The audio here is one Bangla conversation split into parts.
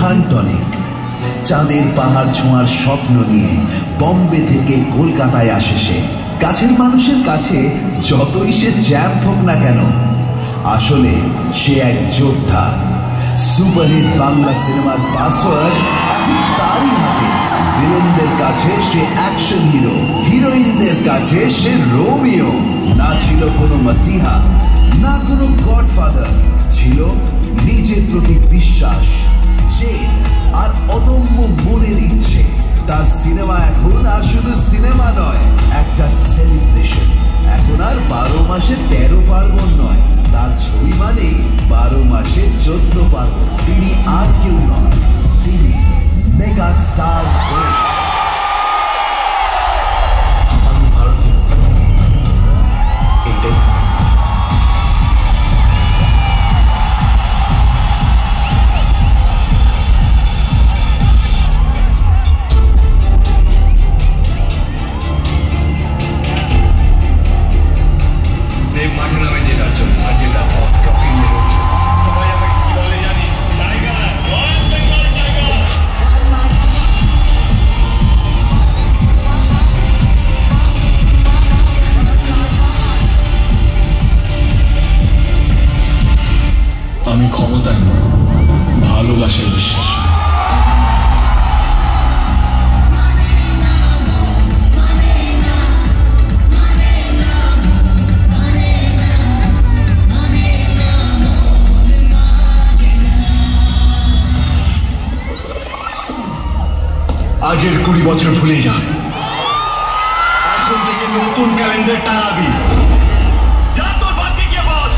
খান টনিক চাঁদের পাহাড় ছোঁয়ার স্বপ্ন নিয়ে বম্বে থেকে কলকাতায় আসে সে। কাছের মানুষের কাছে যতই সে চ্যাম্প হোক না কেন, আসলে সে এক যোদ্ধা। সুপারহিট বাংলা সিনেমার পাসওয়ার্ড এখন তারই হাতে। ভিলেনদের কাছে সে অ্যাকশন হিরো, হিরোইনদের কাছে সে রোমিও। না ছিল কোনো মাসিহা, না কোনো গডফাদার, ছিল নিজের প্রতি বিশ্বাস, জেদ আর অদম্য মনের ইচ্ছে। তার সিনেমা এখন আর শুধু সিনেমা নয়, একটা সেলিব্রেশন। এখন আর 12 মাসে 13 পার্বণ নয়, তার ছবি মানেই 12 মাসে 14 পার্বণ। তিনি আর কেউ নন, তিনি মেগা স্টার। আমি ভারতীয়, এটাই মাঠে নামে জেতার জন্য, আর জেতার পর ট্রফি নিয়ে রয়েছে। সবাই আমাকে কি বলে জানিস? Tiger, royal Bengal tiger. আমি ক্ষমতায় নয়, ভালোবাসায় বিশ্বাস। আগের 20 বছর ভুলে যান, এখন থেকে নতুন ক্যালেন্ডার টানাবি। যা তোর বাড়িতে গিয়ে বস।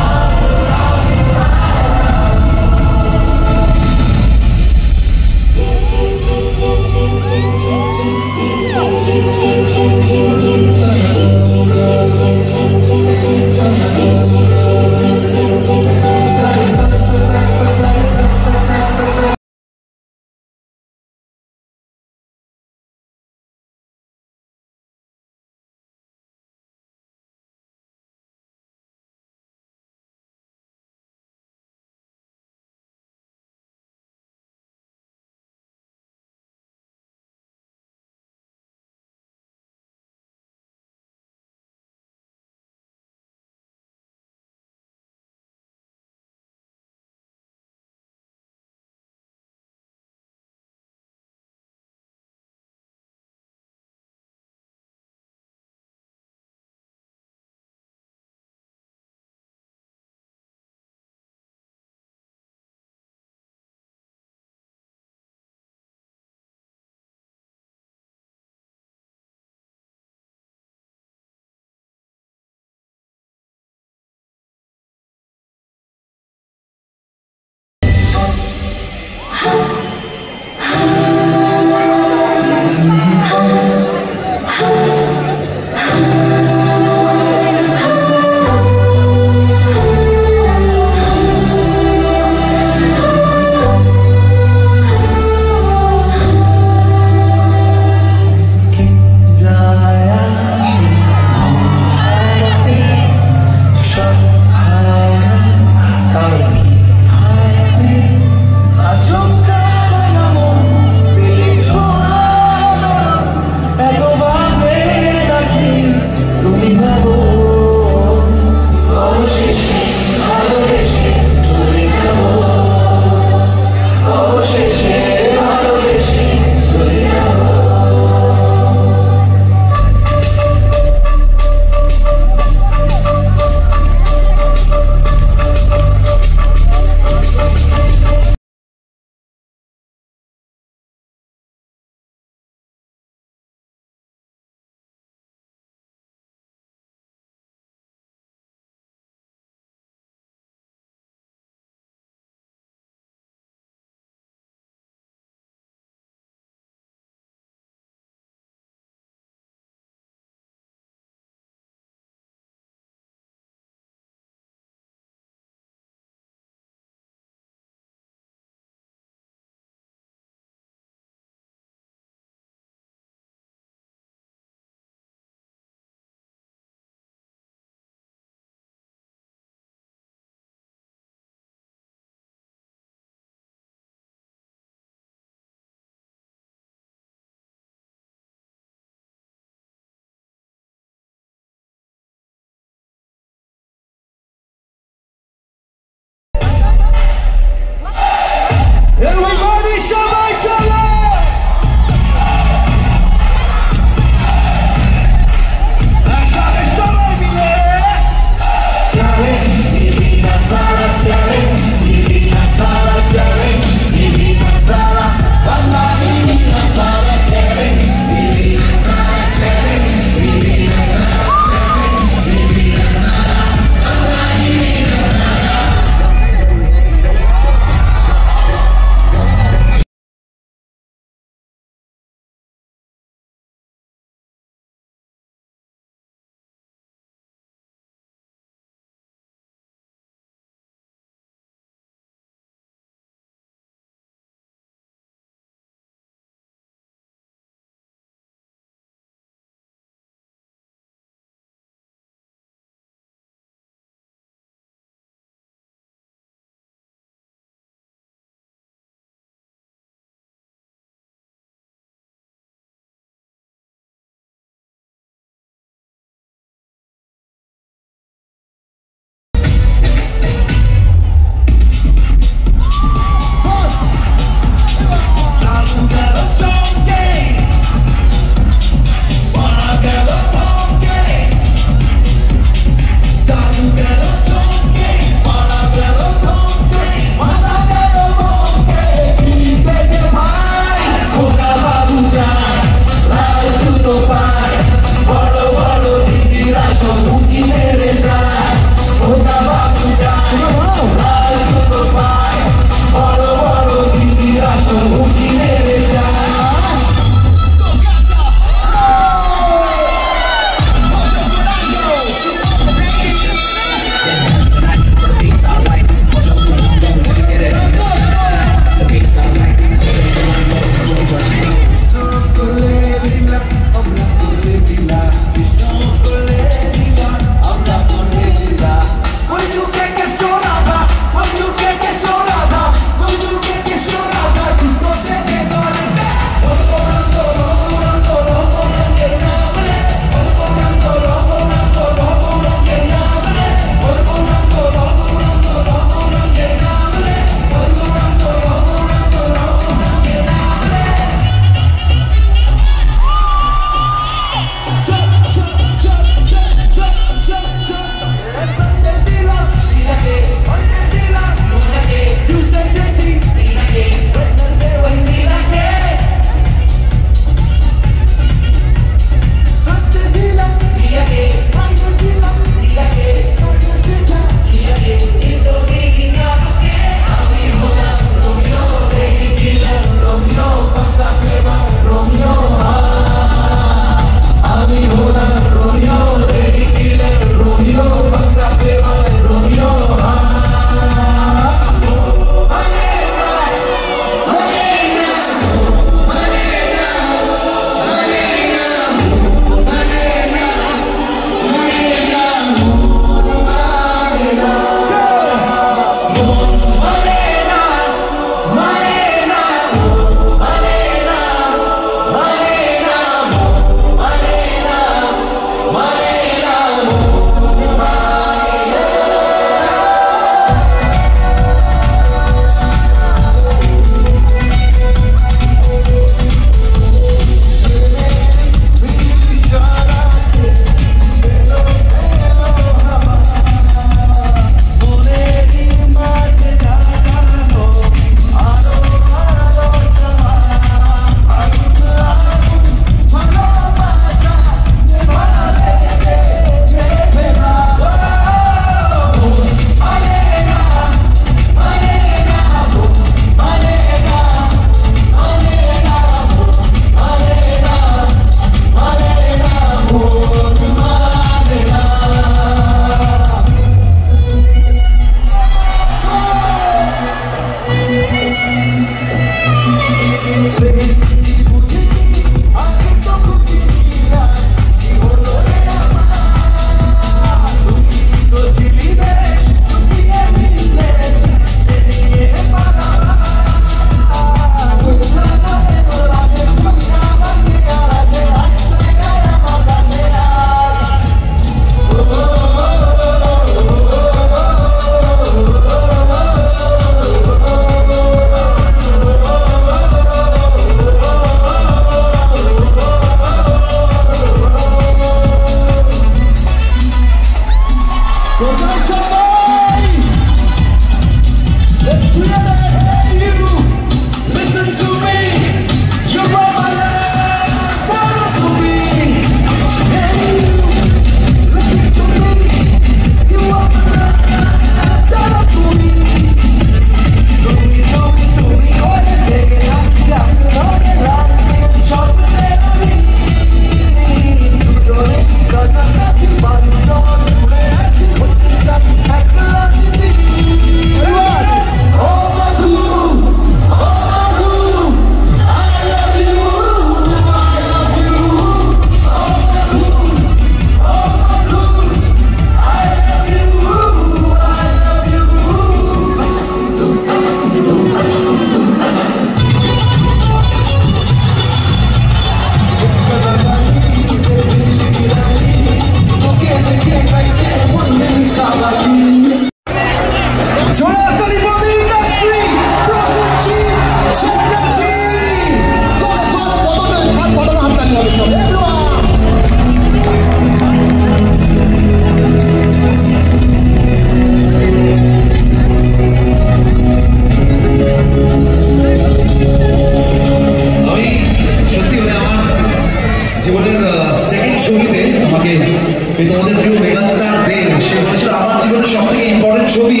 এই তোমাদের প্রিয় মেগাস্টার দেব, সে বলেছিল আমার জীবনের সব থেকে ইম্পর্টেন্ট ছবি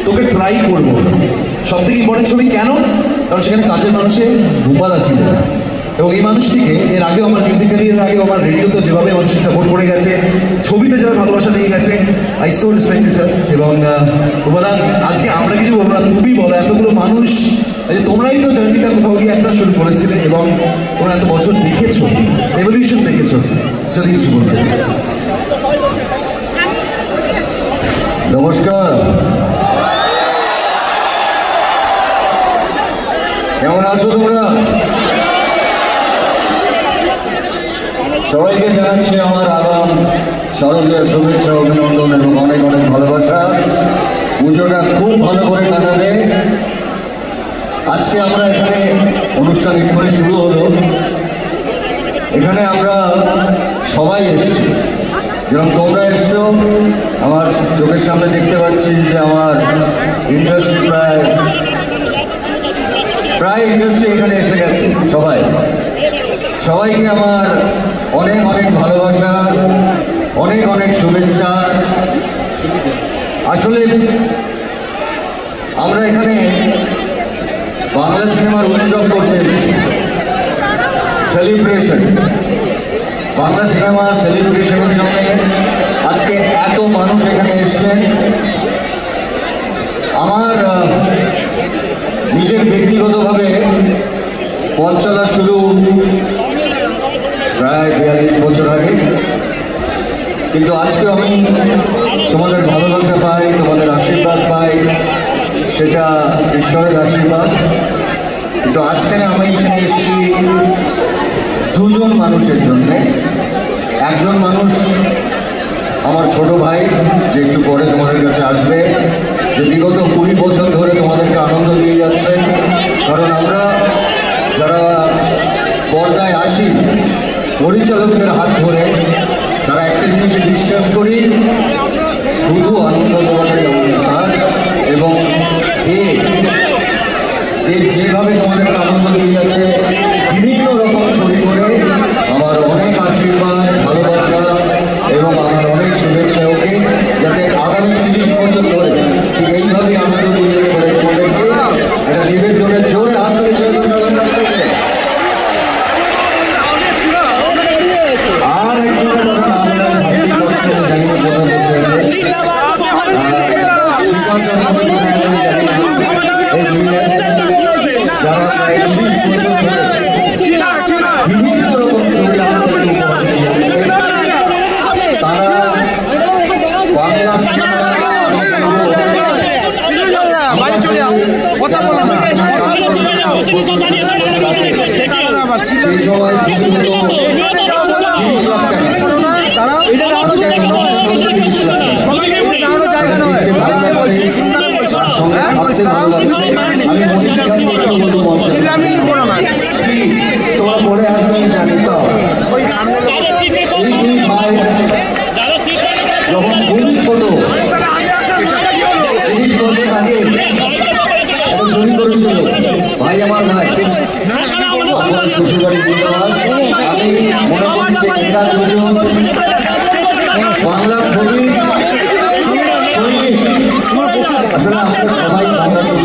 তোকে ট্রাই করবো। সব থেকে ইম্পর্টেন্ট ছবি কেন? কারণ সেখানে কাছের মানুষে বুম্বাদা ছিল, এবং এই মানুষটিকে এর আগেও আমার মিউজিক ক্যারিয়ারের আগেও আমার রেডিওতে যেভাবে মানুষকে সাপোর্ট করে গেছে, ছবিতে যেভাবে ভালোবাসা দিয়ে গেছে, I so respect you sir. এবং বুম্বাদা, আজকে আমরা কিছু বলবো না, তুমি বলো, এতগুলো মানুষ, তোমরাই তো জার্নিটা কোথাও গিয়ে একটা শুরু করেছিলে এবং তোমরা এত বছর দেখেছো, এভলিউশন দেখেছো, যদি কিছু বলতে। নমস্কার, কেমন আছো তোমরা? সবাইকে জানাচ্ছি আমার আগাম শারদীয় শুভেচ্ছা, অভিনন্দন এবং অনেক অনেক ভালোবাসা। পুজোটা খুব ভালো করে কাটাবে। আজকে আমরা এখানে অনুষ্ঠান এক্ষুনি শুরু হলো, এখানে আমরা সবাই এসেছি, যেরকম তোমরা এসছো। আমার চোখের সামনে দেখতে পাচ্ছি যে আমার ইন্ডাস্ট্রি প্রায় ইন্ডাস্ট্রি এখানে এসে গেছে। সবাইকে আমার অনেক অনেক ভালোবাসা, অনেক অনেক শুভেচ্ছা। আসলে আমরা এখানে বাংলা সিনেমার উৎসব করতে এসেছি, সেলিব্রেশন। বাংলা সিনেমা সেলিব্রেশনের জন্য আজকে এত মানুষ এখানে এসছেন। আমার নিজের ব্যক্তিগতভাবে পথ চলা শুরু প্রায় 42 বছর আগে, কিন্তু আজকে আমি তোমাদের ভালোবাসা পাই, তোমাদের আশীর্বাদ পাই, সেটা ঈশ্বরের আশীর্বাদ। কিন্তু আজকে আমি এখানে এসেছি দুজন মানুষের জন্য। একজন মানুষ আমার ছোট ভাই, যে একটু পরে তোমাদের কাছে আসবে, যে বিগত 20 বছর ধরে তোমাদেরকে আনন্দ দিয়ে যাচ্ছেন। কারণ আমরা যারা পর্দায় আসি পরিচালকদের হাত ধরে, তারা একটা জিনিসে বিশ্বাস করি, শুধু আনন্দ দেওয়াটাই আমাদের কাজ। এবং যেভাবে তোমাদেরকে আনন্দ দিয়ে যাচ্ছে বিভিন্ন রকম ছবি করে, আমার অনেক আশীর্বাদ, ভালোবাসা এবং আমার অনেক শুভেচ্ছা ওকে, যাতে আগামী 30 বছর ধরে ঠিক এইভাবে আনন্দ দিয়ে যেতে পারে তোমাদেরকে। এটা দেবের জন্য জোরে হাত ধরে আর একজনের কথা আপনার ভাবতেই পারছেন, জানি না কোথায় বসে আছে, যারা প্রায় 30 বছর ধরে বিভিন্ন রকম ছবি আমাদের উপহার দিয়ে যাচ্ছে। তারা বাংলা সিনেমা সেই সময় তোমরা পরে আসবে জানি। তো যখন খুবই ছোট 30 বছর আগে ছবি করেছিল ভাই, আমার ভাই শ্বশুরবাড়ি আমি মনে করি যে এরা দুজন বাংলা ছবি আসলে আমরা সবাই বাংলা ছবি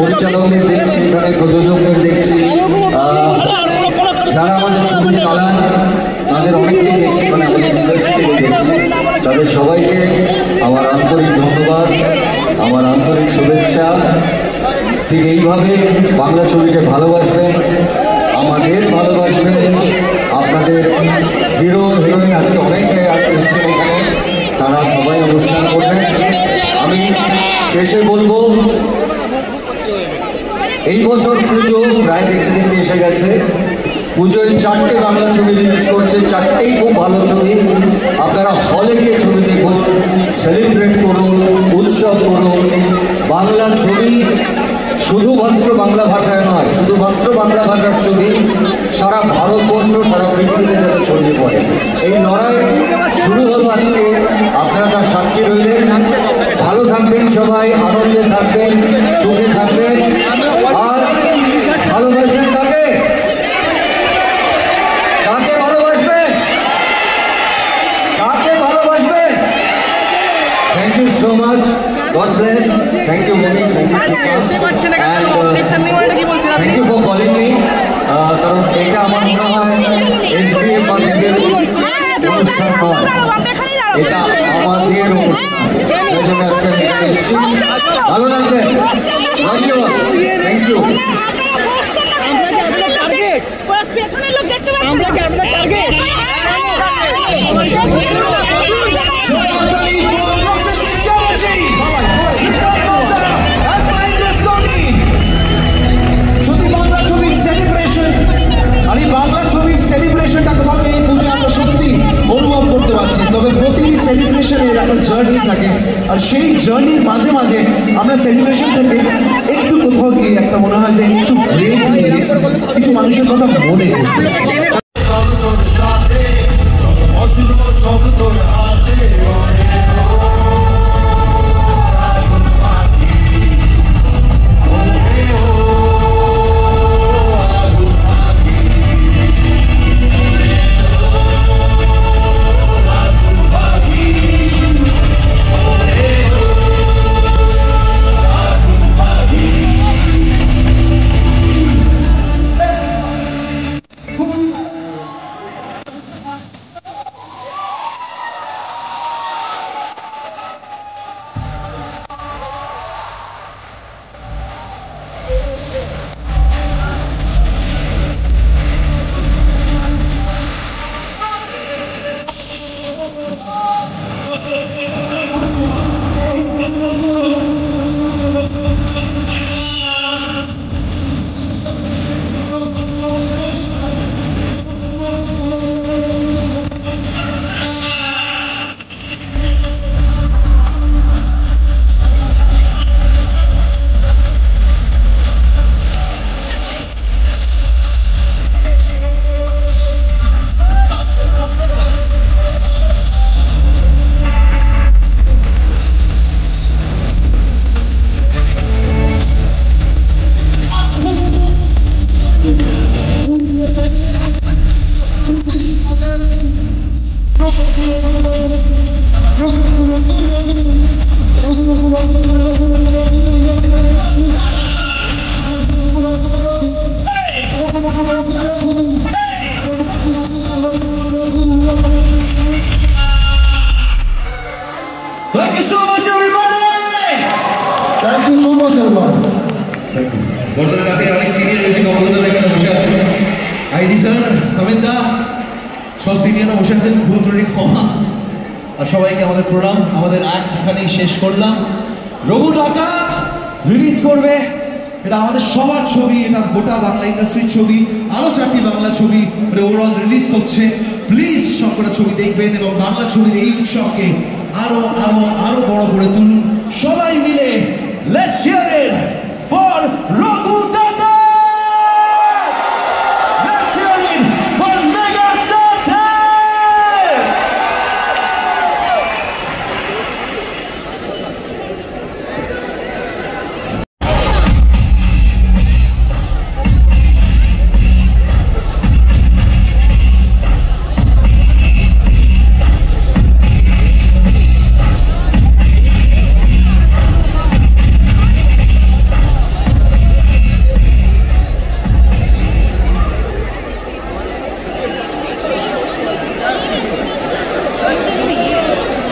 পরিচালকদের দেখছি, এখানে প্রযোজকদের দেখছি, যারা আমাদের ছবি চালান তাদের অনেককেই দেখছি, মানে আমাদের ইন্ডাস্ট্রিতে দেখছি। তাদের সবাইকে আমার আন্তরিক ধন্যবাদ, আমার আন্তরিক শুভেচ্ছা। ঠিক এইভাবে বাংলা ছবিকে ভালোবাসবেন, আমাদের ভালোবাসবেন। আপনাদের হিরো হিরোইন আজকে অনেকে এসছেন এখানে, তারা সবাই অনুষ্ঠান করবেন। আমি শেষে বলবো, এই বছর পুজো প্রায় দেখতে দেখতে এসে গেছে। পুজোয় 4টে বাংলা ছবি রিলিজ করছে, 4টেই খুব ভালো ছবি। আপনারা হলে গিয়ে ছবি দেখুন, সেলিব্রেট করুন, উৎসব করুন। বাংলা ছবি শুধুমাত্র বাংলা ভাষায় নয়, শুধুমাত্র বাংলা ভাষার ছবি সারা ভারতবর্ষ, সারা পৃথিবীতে যাতে ছড়িয়ে পড়ে। এই লড়াই শুরু হলো আজকে, আপনারা তার সাক্ষী রইলেন। ভালো থাকবেন সবাই, আনন্দে থাকবেন, সুখে থাকবেন, আর ভালোবাসবেন তাকে, thank you for calling me. কারণ এটা আমার মনে হয় SBF বা দেবের অনুষ্ঠান নয়, এটা আমাদের অনুষ্ঠান। ভালো লাগবে, থ্যাংক ইউ। পেছনের লোক দেখতে পাচ্ছেন বাংলা ছবির সেলিব্রেশনটা তোমাকে এই পুজো আমরা সত্যি অনুভব করতে পারছি। তবে প্রতিটি সেলিব্রেশনের একটা জার্নি থাকে, আর সেই জার্নির মাঝে মাঝে আমরা সেলিব্রেশন থেকে একটু কোথাও গিয়ে একটা মনে হয় যে একটু ব্রেক নিয়ে কিছু মানুষের কথা মনে বর্তমানে কাছে অনেক সিনিয়র মিউজিক কম্পোজার এখানে বসে আছেন। আইডি স্যার, সমেত দা, সব সিনিয়ররা বসে আছেন, ভুল ত্রুটি ক্ষমা। আর সবাইকে আমাদের প্রণাম। আমাদের অ্যাক্ট এখানেই শেষ করলাম। রঘু ডাকাত রিলিজ করবে, এটা আমাদের সবার ছবি, এটা গোটা বাংলা ইন্ডাস্ট্রির ছবি। আরও 4টি বাংলা ছবি ওভারঅল রিলিজ করছে। প্লিজ সবকটা ছবি দেখবেন এবং বাংলা ছবির এই উৎসবকে আরো আরো আরো বড় করে তুলুন সবাই মিলে। Let's hear it for Raghu Dakat. Let's hear it for megastar Dev.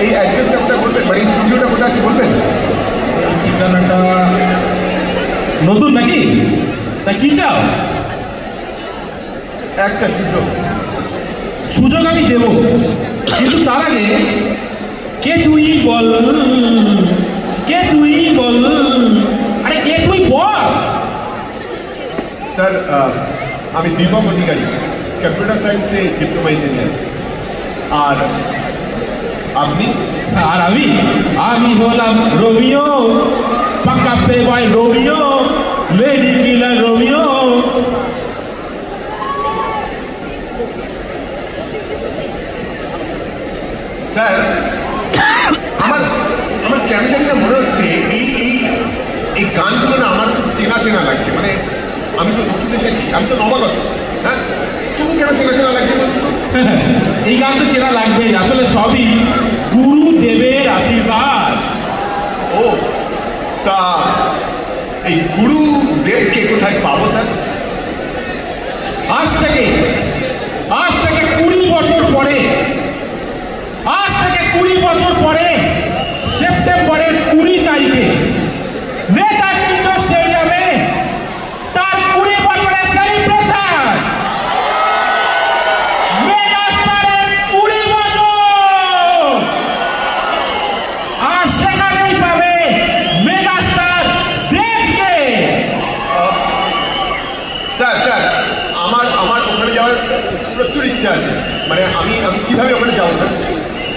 এই অ্যাড্রেসটা আপনার বলবেন, মানে স্টুডিওটা কোথায় আছে বলবেন? ঠিকানাটা নতুন নাকি? তা কি চাও? একটা সুযোগ। সুযোগ আমি দেব, কিন্তু তার আগে কে তুই বল, কে তুই বল, আরে কে তুই বল। স্যার, আমি দীপক অধিকারী, কম্পিউটার সায়েন্সে ডিপ্লোমা ইঞ্জিনিয়ার। আর আপনি? আর আমি হলাম রোমিও, পাক্কা প্লে বয় Romeo, lady killer Romeo. Sir, আমার কেন জানি না মনে হচ্ছে এই গানগুলো না আমার খুব চেনা চেনা লাগছে। মানে আমি তো নতুন এসেছি, আমি তো নবাগত, হ্যাঁ, তবু কেন চেনা চেনা লাগছে? এই গান তো চেনা লাগবেই, আসলে সবই গুরুদেবের আশীর্বাদ। ও তা এই গুরুদেবকে কোথায় পাবো স্যার? আজ থেকে 20 বছর পরে, আজ থেকে 20 বছর পরে সেপ্টেম্বরের 20 তারিখে নেতাজি ইন্ডোর স্টেডিয়ামে তার 20 বছরের সেলিব্রেশন। মেগাস্টারের 20 বছর, আর সেখানেই পাবে মেগাস্টার দেবকে। স্যার স্যার আমার ওখানে যাওয়ার প্রচুর ইচ্ছা আছে, মানে আমি কিভাবে ওখানে যাবো স্যার?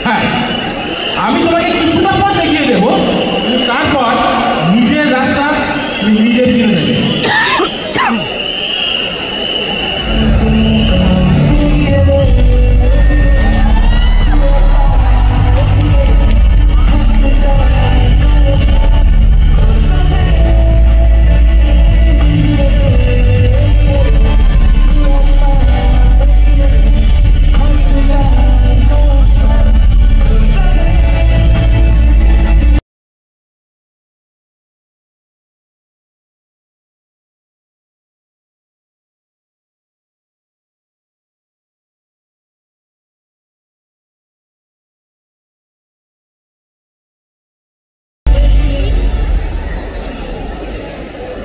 হ্যাঁ, আমি তোমাকে কিছুটা পথ দেখিয়ে দেবো, তারপর নিজের রাস্তা নিজে চিনে নেবে।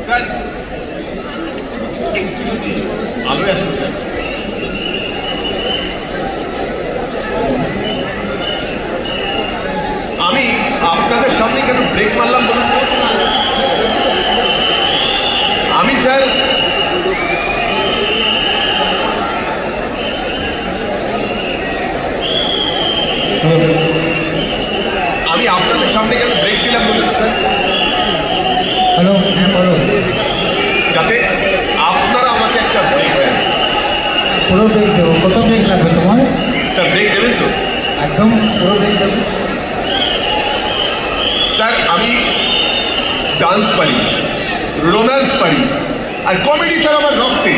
স্যার একটু যদি আলোয় আসুন স্যার। আমি আপনাদের সামনে কেন ব্রেক মারলাম বলুন তো? আমি স্যার আপনাদের সামনে কেন ব্রেক দিলাম বলুন তো স্যার? হ্যালো, হ্যাঁ বলো। যাতে আপনারা আমাকে একটা ব্রেক দেন। পুরো ব্রেক দেবো? কত ব্রেক লাগবে তোমার? স্যার ব্রেক দেবেন তো? একদম পুরো ব্রেক দেবো। স্যার আমি ডান্স পারি, রোম্যান্স পারি, আর কমেডি স্যার আমার রক্তে।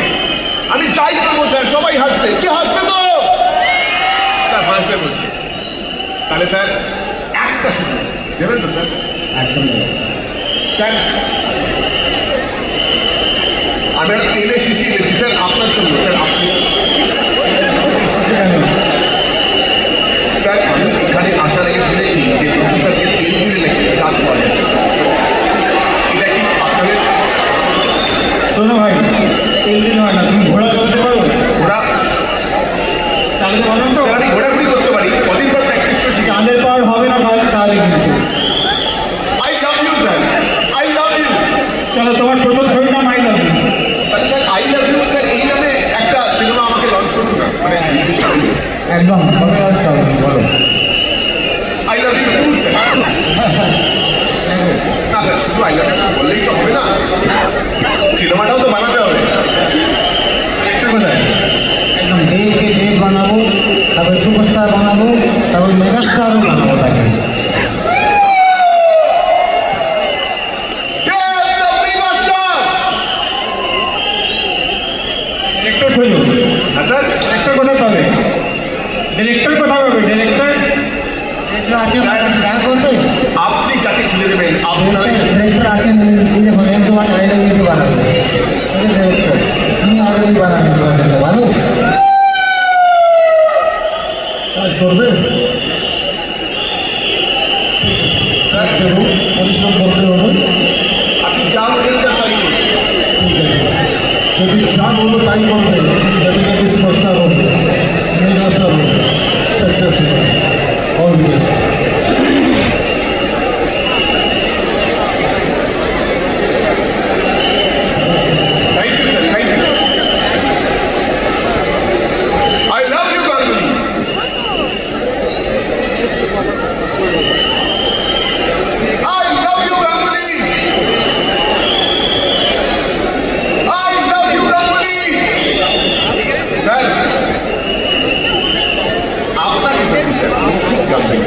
আমি যাই করবো স্যার সবাই হাসবে। কি হাসবে তো? স্যার হাসবে বলছে। তাহলে স্যার একটা শুধু দেবেন তো স্যার? একদম স্যার আমি একটা তেলে শিশি দিয়েছি স্যার আপনার জন্য। স্যার আপনি স্যার আমি এখানে আসার আগে শুনেছি যে প্রফেসরকে তেল দিলে নাকি কাজ করে। এটা কি আপনাদের? শোনো ভাই, তেল দিলে হয় না। তুমি ঘোড়া চালাতে পারো? ঘোড়া চালাতে পারো তো? আমি ঘোরাঘুরি করতে পারি, কদিন পর প্র্যাকটিস করছি। চাঁদের পার হবে না ভাই, তাহলে কিন্তু I love you sir, I love you. চলো, তোমার প্রথম ছবির নাম আই লাভ ইউ। তাহলে sir I love you sir এই নামে একটা সিনেমা আমাকে লঞ্চ করুন না, মানে একদম কবে লঞ্চ হবে বলো? I love you too sir. না স্যার শুধু আই লাভ ইউ বললেই তো হবে না, সিনেমাটাও তো বানাতে হবে। একটা কোথায়? একদম দেবকে দেব বানাবো, তারপরে সুপারস্টার বানাবো, তারপরে মেগাস্টারও বানাবো তাকে। ডিরেক্টর খোঁজো। হ্যাঁ স্যার। ডিরেক্টর কোথায় পাবে? ডিরেক্টর কোথায় পাবে? ডিরেক্টর আছে দেখা করবে? আপনি যাকে খুঁজে দেবেন আপনার ডিরেক্টর আছেন, দেখুন একটু বানাবে বানাবে ডিরেক্টর, তিনি আগে বানাবেন তোমার জন্য। ভালো কাজ করবে, স্যার পরিশ্রম করতে হবে। আপনি যা বলবেন স্যার তাই করুন। ঠিক আছে, যদি যা বলবো তাই করবে, ডেফিনেটলি সুপারস্টার হবে, মেগাস্টার হবে, সাকসেসফুল হবে। All the best. Thank you, sir. Thank you. I love you, Ganguly. I love you, Ganguly. I love you, Ganguly. Sir, আপনাকে বলছি স্যার, মুর্শিদ গাঙ্গুলি।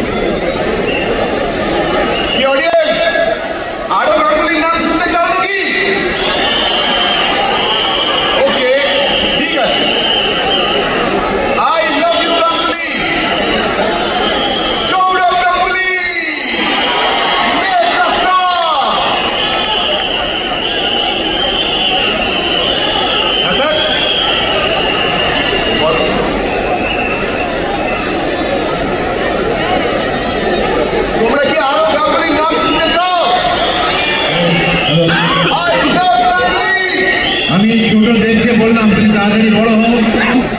দুটো দেখে বললাম তুমি তাড়াতাড়ি বড় হও,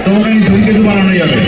তোমাকে আমি ধূমকেতু বানানো যাবে।